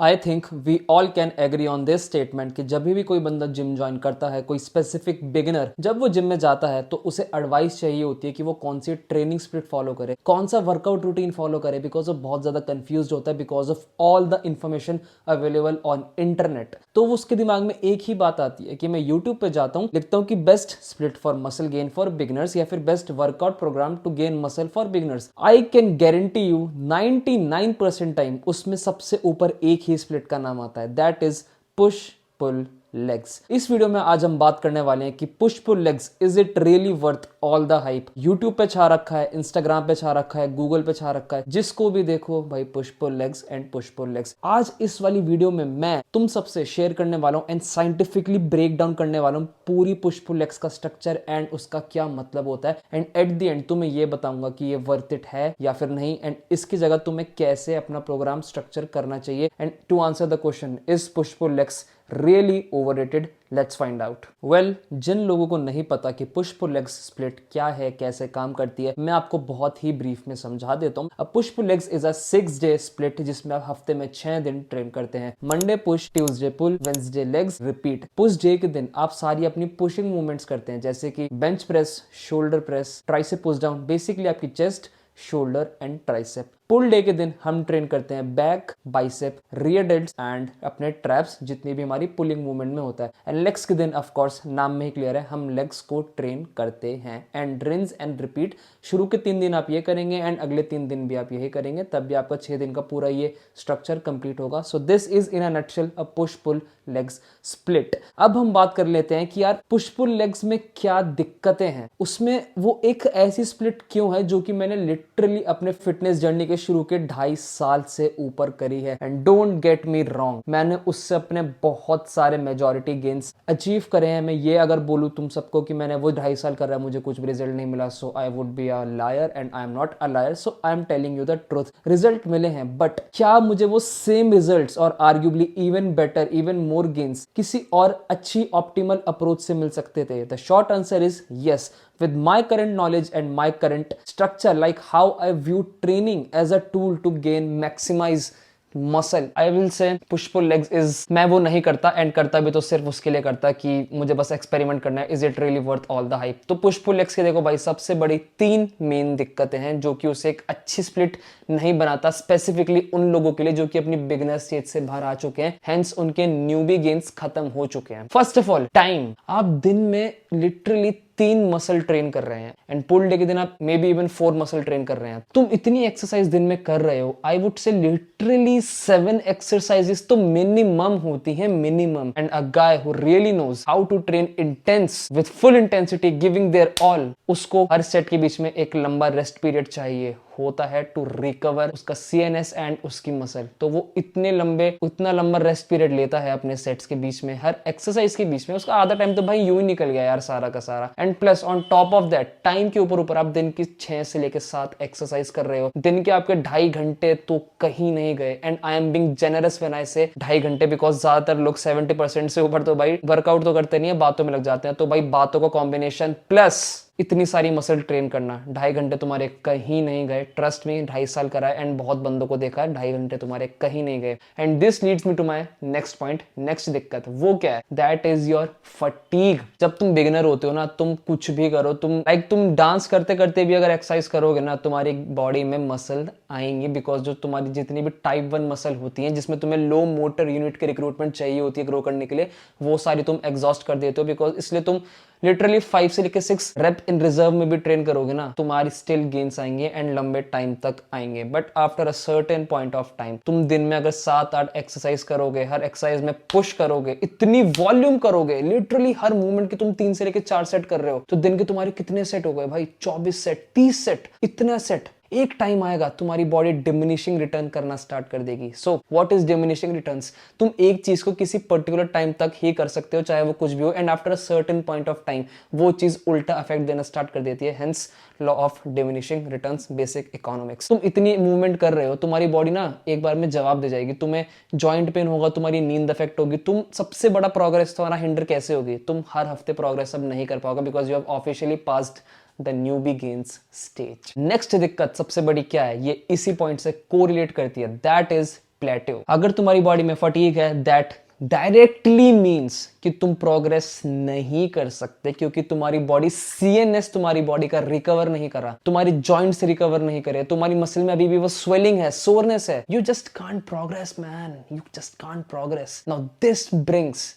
I think we all can agree on this statement कि जब भी कोई बंदा जिम ज्वाइन करता है, कोई स्पेसिफिक बिगिनर जब वो जिम में जाता है तो उसे एडवाइस चाहिए होती है कि वो कौन सी ट्रेनिंग स्प्लिट फॉलो करे, कौन सा वर्कआउट रूटीन फॉलो करे, बिकॉज वो बहुत ज्यादा कंफ्यूज होता है because of all the information available on internet. तो वो उसके दिमाग में एक ही बात आती है कि मैं यूट्यूब पे जाता हूँ, लिखता हूँ कि best split for muscle gain for beginners या फिर best workout program to gain muscle for beginners. I can guarantee you 99% time उसमें सबसे ऊपर एक ही स्प्लिट का नाम आता है, that is push pull legs. इस वीडियो में आज हम बात करने वाले हैं कि push pull legs, is it really worth all the hype. YouTube पे छा रखा है, इंस्टाग्राम पे छा रखा है, गूगल पे छा रखा है, जिसको भी देखो भाई push pull legs and push pull legs. आज इस वाली वीडियो में मैं तुम सबसे शेयर करने वाला हूं एंड साइंटिफिकली ब्रेक डाउन करने वाला हूं पूरी पुश पुल लेग्स का स्ट्रक्चर एंड उसका क्या मतलब होता है, एंड एट द एंड तुम्हें ये बताऊंगा कि ये वर्थ इट है या फिर नहीं, एंड इसकी जगह तुम्हें कैसे अपना प्रोग्राम स्ट्रक्चर करना चाहिए। And to answer the question, is push pull legs really overrated? Let's find out. Well, जिन लोगों को नहीं पता कि पुश पुल लेग्स स्प्लिट क्या है, कैसे काम करती है, मैं आपको बहुत ही ब्रीफ में समझा देता हूँ। Push pull legs is a 6 day split जिसमें आप हफ्ते में 6 दिन ट्रेन करते हैं। Monday push, Tuesday pull, Wednesday legs, repeat. Push day के दिन आप सारी अपनी पुशिंग मूवमेंट्स करते हैं, जैसे कि bench press, shoulder press, tricep push down, basically आपकी chest, shoulder and tricep. Pull day के दिन हम ट्रेन करते हैं back, bicep, rear delts and अपने ट्रैप्स, जितनी भी हमारी पुलिंग मूवमेंट में होता है। एंड लेग्स के दिन ऑफ कोर्स नाम में ही क्लियर है, हम लेग्स को ट्रेन करते हैं। एंड रिंस एंड रिपीट, शुरू के 3 दिन आप ये करेंगे एंड अगले 3 दिन भी आप यही करेंगे, तब भी आपका 6 दिन का पूरा ये स्ट्रक्चर कंप्लीट होगा। So this is in a nutshell a push pull legs split. अब हम बात कर लेते हैं कि यार पुश पुल लेग्स में क्या दिक्कतें हैं, उसमें वो एक ऐसी स्प्लिट क्यों है जो कि मैंने लिटरली अपने फिटनेस जर्नी के शुरू के 2.5 साल से ऊपर करी है। And don't get me wrong, मैंने उससे अपने बहुत सारे मेजॉरिटी गेन्स अचीव करे हैं। मैं ये अगर बोलूं तुम सबको कि मैंने वो 2.5 साल कर रहा है, मुझे कुछ भी रिजल्ट नहीं मिला, so I would be a liar and I am not a liar. So I am telling you the truth, result मिले हैं, बट क्या मुझे वो सेम रिजल्ट्स और arguably even better, even more gains किसी और अच्छी ऑप्टिमल अप्रोच से मिल सकते थे? The short answer is yes. With my current knowledge and my current structure, like how I view training as a tool to gain maximize muscle, I will say push pull legs is, मैं वो नहीं करता, and करता भी तो सिर्फ उसके लिए करता कि मुझे बस एक्सपेरिमेंट करना है, is it really worth all the hype. तो पुश पुल लेग्स के देखो भाई, सबसे बड़ी 3 मेन दिक्कतें हैं जो कि उसे एक अच्छी स्प्लिट नहीं बनाता, स्पेसिफिकली उन लोगों के लिए जो कि अपनी बिगिनर स्टेज से बाहर आ चुके हैं, हेंस उनके न्यूबी गेन्स खत्म हो चुके हैं। फर्स्ट ऑफ ऑल टाइम, आप दिन में लिटरली 3 मसल ट्रेन कर रहे हैं एंड पुल डे के दिन आप may be even 4 muscle train कर रहे हैं। तुम इतनी एक्सरसाइज दिन में कर रहे हो, I would say literally 7 exercises तो मिनिमम होती है, minimum. And a guy who really knows how to train intense with full intensity, giving their all, उसको हर सेट के बीच में एक लंबा रेस्ट पीरियड चाहिए होता है टू रिकवर उसका सीएनएस एंड उसकी मसल। तो वो इतना लंबा रेस्ट पीरियड लेता है अपने सेट्स के बीच में, हर एक्सरसाइज के बीच में। उसका आधा टाइम तो भाई यूं ही निकल गया यार, सारा का सारा। And plus on top of that, time के ऊपर आप दिन की 6 से लेकर 7 एक्सरसाइज कर रहे हो, दिन के आपके 2.5 घंटे तो कहीं नहीं गए। And I am being generous when I से 2.5 घंटे, बिकॉज ज्यादातर लोग 70% से ऊपर तो भाई वर्कआउट तो करते नहीं है, बातों में लग जाते हैं। तो भाई बातों का कॉम्बिनेशन प्लस इतनी सारी मसल ट्रेन करना, 2.5 घंटे तुम्हारे कहीं नहीं गए। ट्रस्ट में 2.5 साल करा है एंड बहुत बंदों को देखा है, 2.5 घंटे तुम्हारे कहीं नहीं गए। And this leads me to my next point, next दिक्कत वो क्या है, दैट इज योर फटीग। जब तुम बिगिनर होते हो ना, तुम कुछ भी करो, तुम डांस करते करते भी अगर एक्सरसाइज करोगे ना, तुम्हारी बॉडी में मसल आएंगे, बिकॉज जो तुम्हारी जितनी भी टाइप 1 मसल होती है जिसमें तुम्हें लो मोटर यूनिट की रिक्रूटमेंट चाहिए होती है ग्रो करने के लिए, वो सारी तुम एग्जॉस्ट कर देते हो। बिकॉज इसलिए तुम लिटरली 5 से लेकर 6 रेप इन रिजर्व में भी ट्रेन करोगे ना, तुम्हारी स्टिल गेन्स आएंगे एंड लंबे टाइम तक आएंगे। But after a certain point of time, तुम दिन में अगर 7-8 एक्सरसाइज करोगे, हर एक्सरसाइज में पुश करोगे, इतनी वॉल्यूम करोगे, लिटरली हर मूवमेंट के तुम 3 से लेकर 4 सेट कर रहे हो, तो दिन के तुम्हारे कितने सेट हो गए भाई? 24 सेट, 30 सेट, इतना सेट। एक टाइम आएगा तुम्हारी बॉडी डिमिनिशिंग रिटर्न करना स्टार्ट कर देगी। So what is diminishing returns? तुम एक चीज को किसी पर्टिकुलर टाइम तक ही कर सकते हो, चाहे वो कुछ भी हो, and after a certain point of time वो चीज उल्टा इफेक्ट देना स्टार्ट कर देती है। Hence law of diminishing returns, basic economics. तुम इतनी मूवमेंट कर रहे हो, तुम्हारी बॉडी ना एक बार में जवाब दे जाएगी। तुम्हें जॉइंट पेन होगा, तुम्हारी नींद अफेक्ट होगी, तुम सबसे बड़ा प्रोग्रेस तुम्हारा हिंडर कैसे होगी? तुम हर हफ्ते प्रोग्रेस अब नहीं कर पाओगे, because you have officially passed the newbie gains stage. Next दिक्कत सबसे बड़ी क्या है, ये इसी पॉइंट से कोरिलेट करती है, दैट इज प्लेट्यू। अगर तुम्हारी बॉडी में फटीग है, दैट डायरेक्टली मीन्स कि तुम प्रोग्रेस नहीं कर सकते, क्योंकि तुम्हारी बॉडी सीएनएस तुम्हारी बॉडी का रिकवर नहीं करा, तुम्हारी जॉइंट्स रिकवर नहीं करे, तुम्हारी मसल में अभी भी वो स्वेलिंग है, सोरनेस है। You just can't progress man, you just can't progress. Now this brings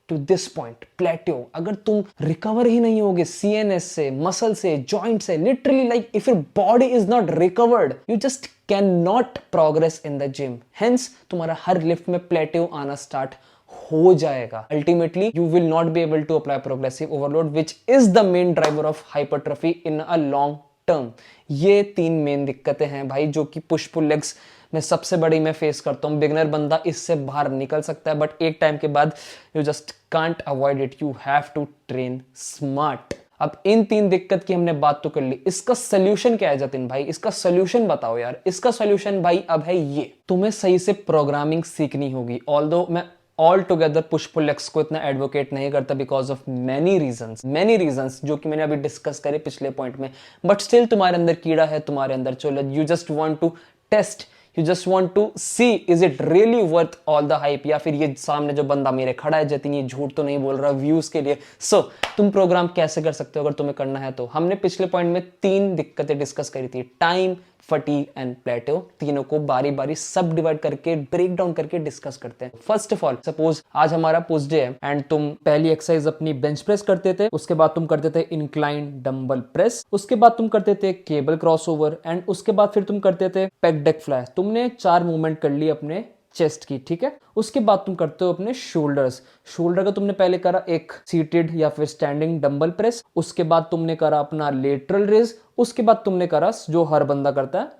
to this point, plateau. अगर तुम रिकवर ही नहीं होगे सीएनएस से, मसल से, जॉइंट से, literally like if your body is not recovered, you just can not progress in the gym. Hence तुम्हारा हर lift में प्लेट्यू आना स्टार्ट हो जाएगा। Ultimately you will not be able to apply progressive overload, which is the main driver of hypertrophy in a long term. ये 3 main दिक्कतें हैं भाई, जो कि पुश पुल लेग्स में सबसे बड़ी मैं फेस करता हूँ। बिगिनर बंदा इससे बाहर निकल सकता है, बट एक टाइम के बाद you just can't avoid it, you have to train smart. अब इन 3 दिक्कत की हमने बात तो कर ली, इसका सोल्यूशन क्या है जतिन भाई? इसका सोल्यूशन बताओ यार। इसका सोल्यूशन भाई अब है ये, तुम्हें सही से प्रोग्रामिंग सीखनी होगी। ऑल्दो मैं all together push pull legs को इतना एडवोकेट नहीं करता बिकॉज ऑफ मेनी रीजंस जो कि मैंने अभी डिस्कस करे पिछले पॉइंट में, बट स्टिल तुम्हारे अंदर कीड़ा है, तुम्हारे अंदर चलो, you just want to test, you just want to see is it really worth all the hype, या फिर ये सामने जो बंदा मेरे खड़ा है जतिन ये झूठ तो नहीं बोल रहा व्यूज के लिए। सो तुम प्रोग्राम कैसे कर सकते हो अगर तुम्हें करना है तो? हमने पिछले पॉइंट में 3 दिक्कतें डिस्कस करी थी, टाइम, फटीग एंड प्लेट्यू। तीनों को बारी बारी सब डिवाइड करके, ब्रेक डाउन करके डिस्कस करते हैं। फर्स्ट ऑफ ऑल, सपोज आज हमारा पुश डे है एंड तुम पहली एक्सरसाइज अपनी बेंच प्रेस करते थे, उसके बाद तुम करते थे इंक्लाइन डंबल प्रेस, उसके बाद तुम करते थे केबल क्रॉसओवर, एंड उसके बाद फिर तुम करते थे पेग डेक फ्लाई। तुमने 4 मूवमेंट कर ली अपने चेस्ट की, ठीक है। उसके बाद तुम करते हो अपने शोल्डर का तुमने पहले करा एक सीटेड या फिर स्टैंडिंग डंबल प्रेस, उसके बाद तुमने करा अपना लेटरल रेज, उसके बाद तुमने करा जो हर बंदा करता है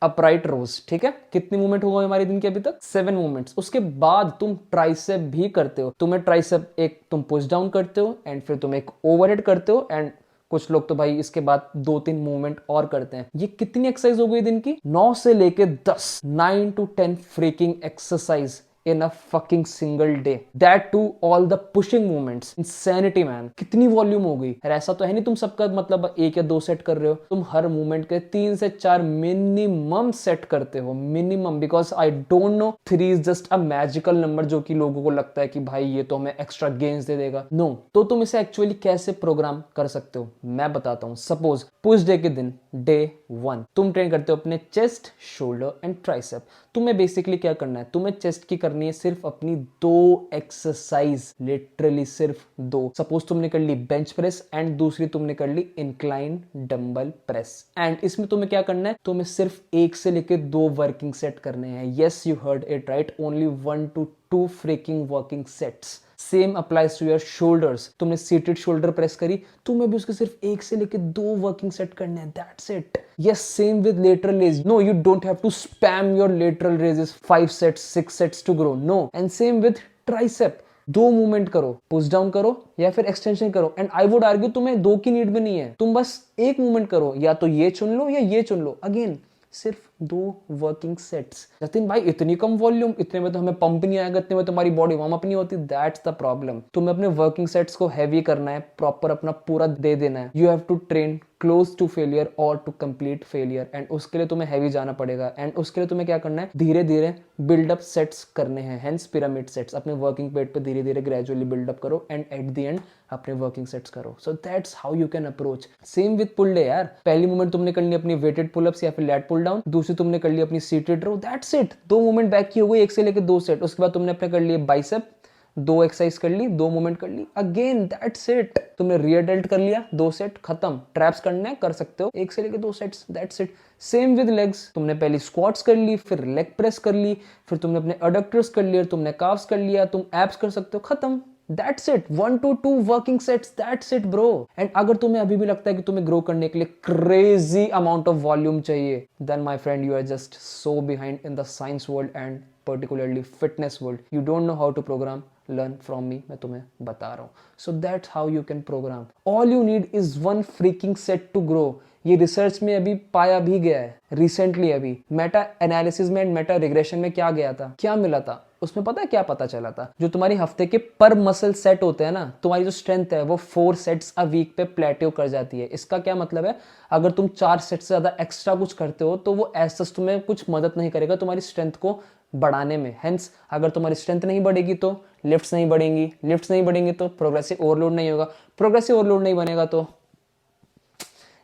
अपराइट रोज, ठीक है। कितनी मूवमेंट हो गई हमारे दिन के अभी तक? 7 मूवमेंट्स। उसके बाद तुम ट्राइसेप भी करते हो, तुम्हें ट्राइसेप एक तुम पुश डाउन करते हो एंड फिर तुम एक ओवरहेड करते हो, एंड कुछ लोग तो भाई इसके बाद 2-3 मूवमेंट और करते हैं। ये कितनी एक्सरसाइज हो गई दिन की? 9 से लेके 10, 9 to 10 freaking exercise in a fucking single day, that too all the pushing movements, insanity man। कितनी वॉल्यूम हो गई यार। ऐसा तो है नहीं तुम सबका मतलब 1 या 2 सेट कर रहे हो, तुम हर मूवमेंट के 3 से 4 मिनिमम सेट करते हो, minimum. Because I don't know 3 is just a magical number जो कि लोगों को लगता है कि भाई ये तो हमें एक्स्ट्रा गेन्स दे देगा। नो, तो तुम इसे एक्चुअली कैसे प्रोग्राम कर सकते हो मैं बताता हूँ। सपोज पुश डे के दिन डे 1 तुम ट्रेन करते हो अपने चेस्ट, शोल्डर एंड ट्राइसेप। तुम्हें बेसिकली क्या करना है? तुम्हें चेस्ट की करनी है सिर्फ अपनी 2 एक्सरसाइज, लिटरली सिर्फ 2। सपोज तुमने कर ली बेंच प्रेस एंड दूसरी तुमने कर ली इंक्लाइन डंबल प्रेस, एंड इसमें तुम्हें क्या करना है? तुम्हें सिर्फ 1 से लेके 2 वर्किंग सेट करने हैं। Yes, you heard it right, only 1 to 2 freaking working sets. Same applies to your shoulders. तुमने सीटेड शोल्डर प्रेस करी, तुम्हें भी उसके सिर्फ 1 से लेके 2 वर्किंग सेट करने हैं, that's it. Yes, same with lateral raise. No, you don't have to spam your lateral raises 5 sets 6 sets to grow, no. And same with tricep, 2 movement करो, पुश डाउन करो या फिर एक्सटेंशन करो। And I would argue तुम्हें 2 की need भी नहीं है, तुम बस 1 मूवमेंट करो, या तो ये चुन लो या ये चुन लो। अगेन सिर्फ 2 वर्किंग सेट्स। जतिन भाई इतनी कम वॉल्यूम, इतने में तो हमें पंप नहीं आएगा, इतने में तुम्हारी बॉडी वार्म अप नहीं होती। That's the problem. तुम्हें अपने वर्किंग सेट्स को हैवी करना है, प्रॉपर अपना पूरा दे देना है। You have to train close to failure और टू कंप्लीट फेलियर, एंड उसके लिए तुम्हें हैवी जाना पड़ेगा। एंड उसके लिए तुम्हें क्या करना है? धीरे धीरे बिल्डअप सेट्स करने हैं, हेंस पिरामिड सेट्स। अपने वर्किंग पेट पे धीरे धीरे ग्रेजुअली बिल्डअप करो एंड एट द एंड अपने वर्किंग सेट्स करो। So that's how you can approach. Same with pull day यार। पहली मूवमेंट तुमने कर ली अपनी वेटेड पुलअप्स या फिर लैट पुल डाउन, दूसरी तुमने कर ली अपनी seated row, that's it. 2 movement back की हो गई, 1 से लेकर 2 सेट। उसके बाद तुमने अपने कर लिए बाइसेप, 2 एक्सरसाइज कर ली, 2 मूवमेंट कर ली, अगेन दैट्स इट। तुमने रियर डेल्ट कर लिया, 2 सेट खत्म। ट्रैप्स करने कर सकते हो 1 से लेकर 2 sets, that's it. Same with legs, तुमने पहली स्क्वाट्स कर ली, फिर लेग प्रेस कर ली, फिर तुमने अपने एडक्टर्स कर लिए, तुमने काफ्स कर लिया, तुम एब्स कर सकते हो, खत्म। That's it, 1 to 2 working sets, that's it bro। And अगर तुम्हें अभी भी लगता है कि तुम्हें ग्रो करने के लिए crazy amount of volume चाहिए, then my friend you are just so behind in the science world and particularly fitness world। You don't know how to program, learn from me, मैं तुम्हें बता रहा हूँ। So that's how you can program। All you need is 1 freaking set to grow। ये research में अभी पाया भी गया है रिसेंटली। अभी मेटा एनालिसिस में एंड मेटा रिग्रेशन में क्या गया था, क्या मिला था उसमें? पता है क्या पता चला था? जो तुम्हारी हफ्ते के पर मसल सेट होते हैं ना, तुम्हारी जो स्ट्रेंथ है वो 4 सेट्स अ वीक पे प्लेट्यू कर जाती है। इसका क्या मतलब है? अगर तुम 4 सेट से ज्यादा एक्स्ट्रा कुछ करते हो तो वो ऐसा तुम्हें कुछ मदद नहीं करेगा तुम्हारी स्ट्रेंथ को बढ़ाने में। हेंस अगर तुम्हारी स्ट्रेंथ नहीं बढ़ेगी तो लिफ्ट्स नहीं बढ़ेंगी, लिफ्ट्स नहीं बढ़ेंगे तो प्रोग्रेसिव ओवरलोड नहीं होगा, प्रोग्रेसिव ओवरलोड नहीं बनेगा तो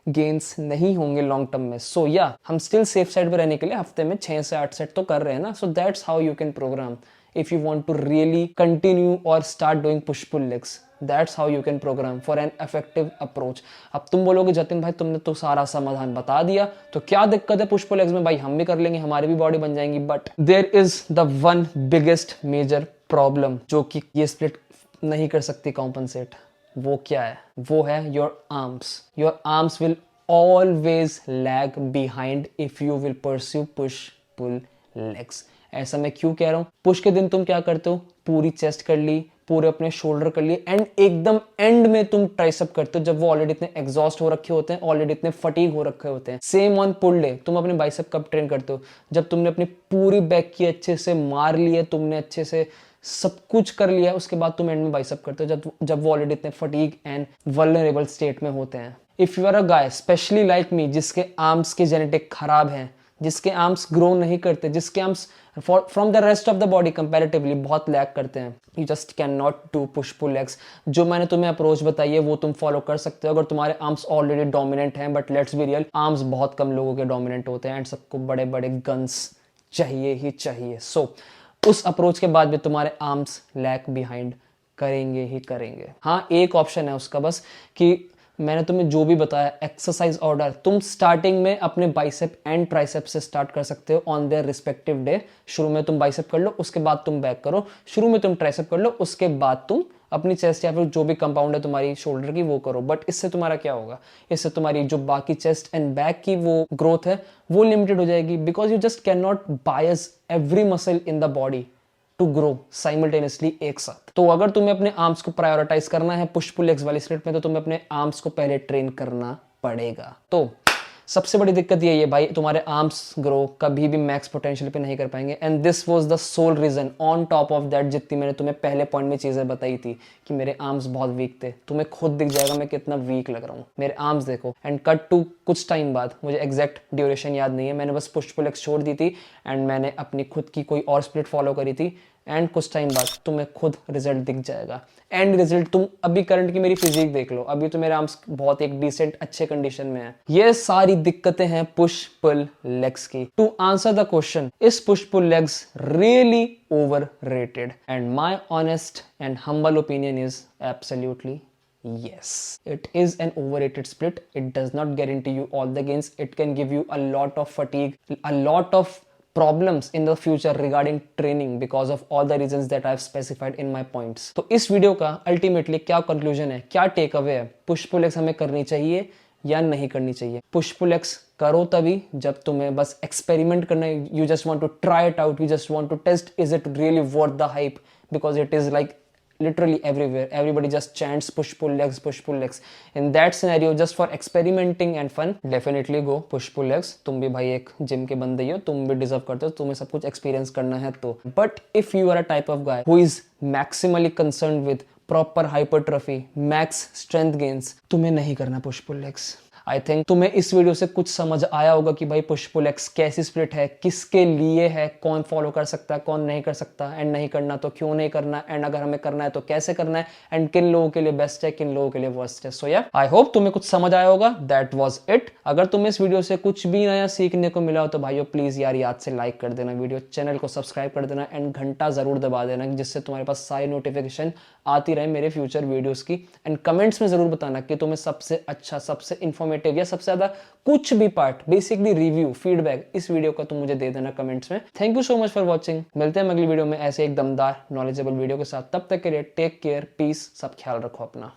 गेन्स नहीं होंगे लॉन्ग टर्म में। सो या हम स्टिल सेफ साइड पे रहने के लिए हफ्ते में 6 से 8 सेट तो कर रहे हैं ना। So that's how you can program if you want to really continue और start doing push pull legs. That's how you can program for an effective approach. अब तुम बोलोगे जतिन भाई तुमने तो सारा समाधान बता दिया, तो क्या दिक्कत है पुश पुल लेग्स में? भाई हम भी कर लेंगे, हमारी भी बॉडी बन जाएंगी। But there is the one biggest major problem जो कि ये स्प्लिट नहीं कर सकती कॉम्पनसेट। वो क्या है? वो है your arms. Your arms will always lag behind if you will pursue push pull legs. ऐसा मैं क्यों कह रहा हूं? पुश के दिन तुम क्या करते हो? पूरी चेस्ट कर ली, पूरे अपने शोल्डर कर लिए, एंड एकदम एंड में तुम ट्राइसेप करते हो जब वो ऑलरेडी इतने एग्जॉस्ट हो रखे होते हैं, ऑलरेडी इतने फटीग हो रखे होते हैं। सेम ऑन पुल डे तुम अपने बाइसेप कब ट्रेन करते हो? जब तुमने अपनी पूरी बैक की अच्छे से मार ली है, तुमने अच्छे से सब कुछ कर लिया है, उसके बाद तुम एंड में बाइसेप करते हो जब वो ऑलरेडी इतने फटीग एंड वल्नरेबल स्टेट में होते हैं। If you are a guy specially like me जिसके आर्म्स के जेनेटिक खराब हैं, जिसके आर्म्स ग्रो नहीं करते, जिसके arms from the rest of the body comparatively बहुत लैग करते हैं, you just can not do push pull legs. जो मैंने तुम्हें अप्रोच बताई है वो तुम फॉलो कर सकते हो अगर तुम्हारे आर्म्स ऑलरेडी डोमिनेंट हैं। But let's be real, arms बहुत कम लोगों के डोमिनेंट होते हैं एंड सबको बड़े बड़े गन्स चाहिए ही चाहिए। सो उस अप्रोच के बाद भी तुम्हारे आर्म्स लैग बिहाइंड करेंगे ही करेंगे। हाँ, एक ऑप्शन है उसका बस कि मैंने तुम्हें जो भी बताया एक्सरसाइज ऑर्डर तुम स्टार्टिंग में अपने बाइसेप एंड ट्राइसेप से स्टार्ट कर सकते हो ऑन देयर रिस्पेक्टिव डे। शुरू में तुम बाइसेप कर लो, उसके बाद तुम बैक करो, शुरू में तुम ट्राइसेप कर लो, उसके बाद तुम अपनी चेस्ट या फिर जो भी कंपाउंड है तुम्हारी शोल्डर की वो करो। बट इससे तुम्हारा क्या होगा? इससे तुम्हारी जो बाकी चेस्ट एंड बैक की वो ग्रोथ है वो लिमिटेड हो जाएगी, because you just can not bias every muscle in the body to grow simultaneously एक साथ। तो अगर तुम्हें अपने आर्म्स को प्रायोरिटाइज करना है पुश पुल लेग्स वाली स्प्लिट में, तो तुम्हें अपने आर्म्स को पहले ट्रेन करना पड़ेगा। तो सबसे बड़ी दिक्कत यही है भाई, तुम्हारे आर्म्स ग्रो कभी भी मैक्स पोटेंशियल पे नहीं कर पाएंगे। And this was the sole reason on top of that, जितनी मैंने तुम्हें पहले पॉइंट में चीजें बताई थी कि मेरे आर्म्स बहुत वीक थे, तुम्हें खुद दिख जाएगा मैं कितना वीक लग रहा हूँ। मेरे आर्म्स देखो। एंड कट टू कुछ टाइम बाद, मुझे एग्जैक्ट ड्यूरेशन याद नहीं है, मैंने बस पुश पुल लेग्स छोड़ दी थी एंड मैंने अपनी खुद की कोई और स्प्लिट फॉलो करी थी, एंड कुछ टाइम बाद तुम्हें खुद रिजल्ट दिख जाएगा। एंड रिजल्ट तुम अभी करंट की मेरी फिजिक देख लो, अभी तो मेरे आर्म्स बहुत एक डिसेंट अच्छे कंडीशन में है। ये सारी दिक्कतें हैं पुश पुल लेग्स की। To answer the question, is push pull legs really overrated? And my honest and humble opinion is absolutely yes, it is an overrated split. It does not guarantee you all the gains. It can give you a lot of fatigue, a lot of problems in the future regarding training because of all the reasons that I have specified in my points. तो इस video का ultimately क्या conclusion है, क्या take away है? Push pull legs हमें करनी चाहिए या नहीं करनी चाहिए? पुश पुल लेग्स करो तभी जब तुम्हें बस एक्सपेरिमेंट करना है, you just want to try it out, you just want to test is it really worth the hype, because it is like literally everywhere. Everybody just chants push pull legs, push pull legs. In that scenario, just for experimenting and fun, definitely go push pull legs. तुम भी भाई एक gym के बंदे ही हो, तुम भी deserve करते हो, तुम्हें सब कुछ एक्सपीरियंस करना है तो। But if you are a type of guy who is maximally concerned with proper hypertrophy, max strength gains, तुम्हें नहीं करना push pull legs. I think तुम्हें इस वीडियो से कुछ समझ आया होगा कि भाई पुश पुल लेग्स कैसी स्प्लिट है, किसके लिए है, कौन फॉलो कर सकता है, कौन नहीं कर सकता, एंड नहीं करना तो क्यों नहीं करना, एंड अगर हमें करना है तो कैसे करना है, एंड किन लोगों के लिए बेस्ट है, किन लोगों के लिए वर्स्ट है। सो या आई होप तुम्हें कुछ समझ आया होगा। That was it. अगर तुम्हें इस वीडियो से कुछ भी नया सीखने को मिला हो तो भाइयों प्लीज यार याद से लाइक कर देना वीडियो, चैनल को सब्सक्राइब कर देना एंड घंटा जरूर दबा देना, जिससे तुम्हारे पास सारी नोटिफिकेशन आती रहे मेरे फ्यूचर वीडियोस की। एंड कमेंट्स में जरूर बताना कि तुम्हें सबसे अच्छा, सबसे इंफॉर्मेटिव या सबसे ज्यादा कुछ भी पार्ट, बेसिकली रिव्यू, फीडबैक इस वीडियो का तुम मुझे दे देना कमेंट्स में। Thank you so much for watching. मिलते हैं अगली वीडियो में ऐसे एक दमदार नॉलेजेबल वीडियो के साथ। तब तक के लिए टेक केयर, पीस, सब ख्याल रखो अपना।